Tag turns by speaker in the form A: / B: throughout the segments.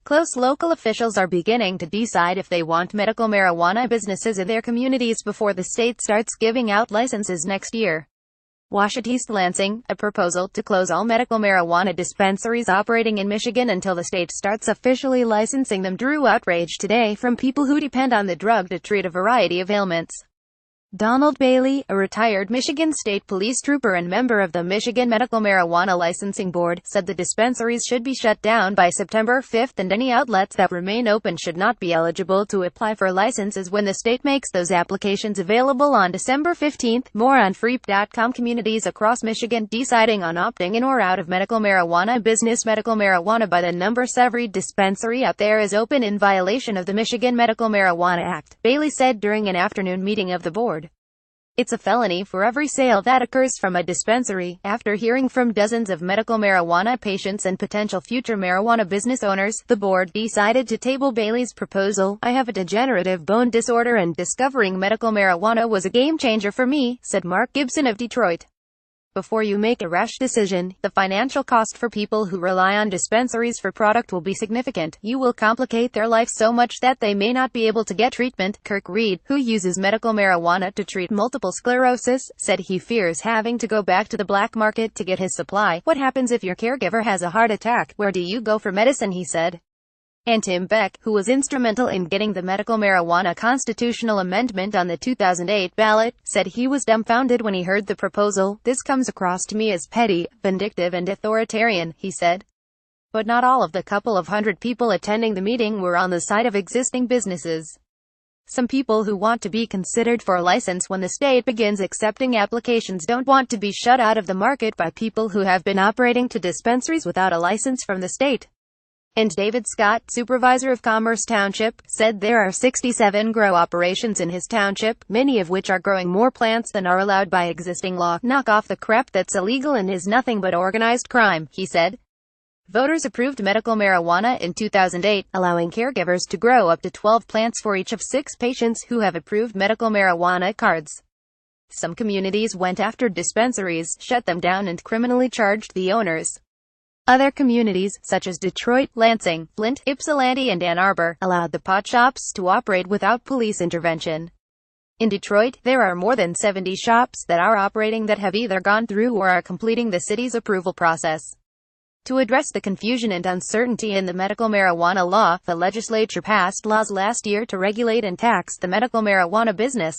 A: Close local officials are beginning to decide if they want medical marijuana businesses in their communities before the state starts giving out licenses next year. East Lansing, a proposal to close all medical marijuana dispensaries operating in Michigan until the state starts officially licensing them drew outrage today from people who depend on the drug to treat a variety of ailments. Donald Bailey, a retired Michigan State Police trooper and member of the Michigan Medical Marijuana Licensing Board, said the dispensaries should be shut down by September 5 and any outlets that remain open should not be eligible to apply for licenses when the state makes those applications available on December 15. More on freep.com. Communities across Michigan deciding on opting in or out of medical marijuana business. Medical marijuana by the numbers. Every dispensary out there is open in violation of the Michigan Medical Marijuana Act, Bailey said during an afternoon meeting of the board. It's a felony for every sale that occurs from a dispensary. After hearing from dozens of medical marijuana patients and potential future marijuana business owners, the board decided to table Bailey's proposal. I have a degenerative bone disorder and discovering medical marijuana was a game changer for me, said Mark Gibson of Detroit. Before you make a rash decision, the financial cost for people who rely on dispensaries for product will be significant. You will complicate their life so much that they may not be able to get treatment. Kirk Reed, who uses medical marijuana to treat multiple sclerosis, said he fears having to go back to the black market to get his supply. What happens if your caregiver has a heart attack? Where do you go for medicine? He said. And Tim Beck, who was instrumental in getting the medical marijuana constitutional amendment on the 2008 ballot, said he was dumbfounded when he heard the proposal. This comes across to me as petty, vindictive and authoritarian, he said. But not all of the couple of hundred people attending the meeting were on the side of existing businesses. Some people who want to be considered for a license when the state begins accepting applications don't want to be shut out of the market by people who have been operating to dispensaries without a license from the state. And David Scott, supervisor of Commerce Township, said there are 67 grow operations in his township, many of which are growing more plants than are allowed by existing law. Knock off the crap that's illegal and is nothing but organized crime, he said. Voters approved medical marijuana in 2008, allowing caregivers to grow up to 12 plants for each of 6 patients who have approved medical marijuana cards. Some communities went after dispensaries, shut them down and criminally charged the owners. Other communities, such as Detroit, Lansing, Flint, Ypsilanti and Ann Arbor, allowed the pot shops to operate without police intervention. In Detroit, there are more than 70 shops that are operating that have either gone through or are completing the city's approval process. To address the confusion and uncertainty in the medical marijuana law, the legislature passed laws last year to regulate and tax the medical marijuana business.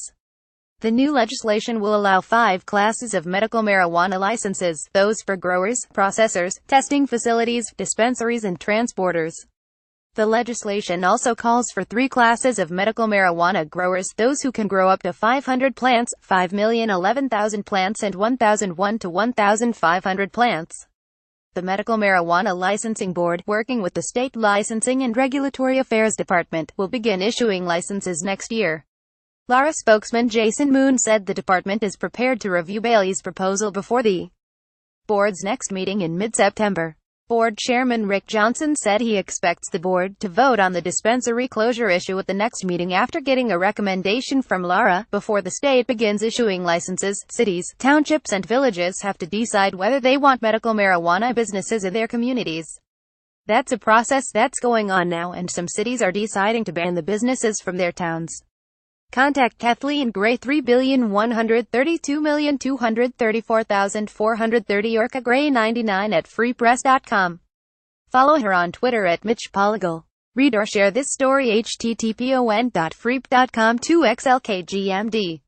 A: The new legislation will allow 5 classes of medical marijuana licenses, those for growers, processors, testing facilities, dispensaries and transporters. The legislation also calls for 3 classes of medical marijuana growers, those who can grow up to 500 plants, 5,011,000 plants and 1,001 to 1,500 plants. The Medical Marijuana Licensing Board, working with the State Licensing and Regulatory Affairs Department, will begin issuing licenses next year. Lara spokesman Jason Moon said the department is prepared to review Bailey's proposal before the board's next meeting in mid-September. Board Chairman Rick Johnson said he expects the board to vote on the dispensary closure issue at the next meeting after getting a recommendation from Lara. Before the state begins issuing licenses, cities, townships and villages have to decide whether they want medical marijuana businesses in their communities. That's a process that's going on now, and some cities are deciding to ban the businesses from their towns. Contact Kathleen Gray 3,132,234,430 or Gray99 at freepress.com. Follow her on Twitter at Mitch Polygal. Read or share this story http://on.freep.com/2xlkgmd.